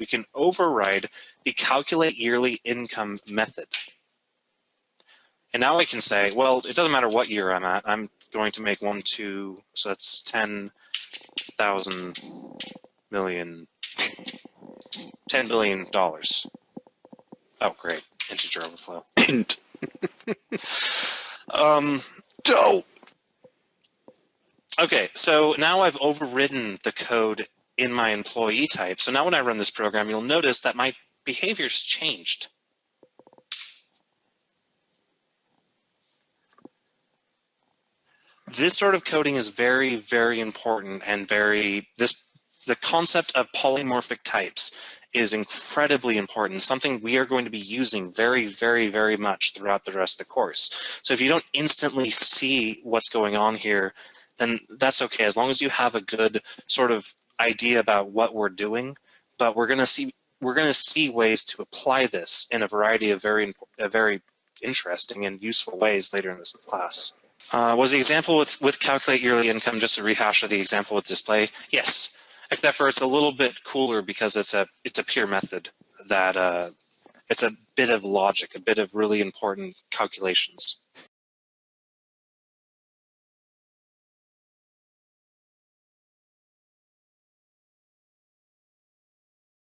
we can override the calculate yearly income method. And now I can say, well, it doesn't matter what year I'm at. I'm going to make so that's 10,000 million, $10 billion. Oh, great. Integer overflow. Dope. Okay, so now I've overridden the code in my employee type. So now when I run this program, you'll notice that my behavior has changed. This sort of coding is very, very important, and the concept of polymorphic types is incredibly important, something we are going to be using very, very, very much throughout the rest of the course. So if you don't instantly see what's going on here, then that's okay, as long as you have a good sort of idea about what we're doing. But we're going to see ways to apply this in a variety of very interesting and useful ways later in this class. Was the example with calculate yearly income just a rehash of the example with display? Yes, except for it's a little bit cooler because it's a pure method that it's a bit of logic, a bit of really important calculations.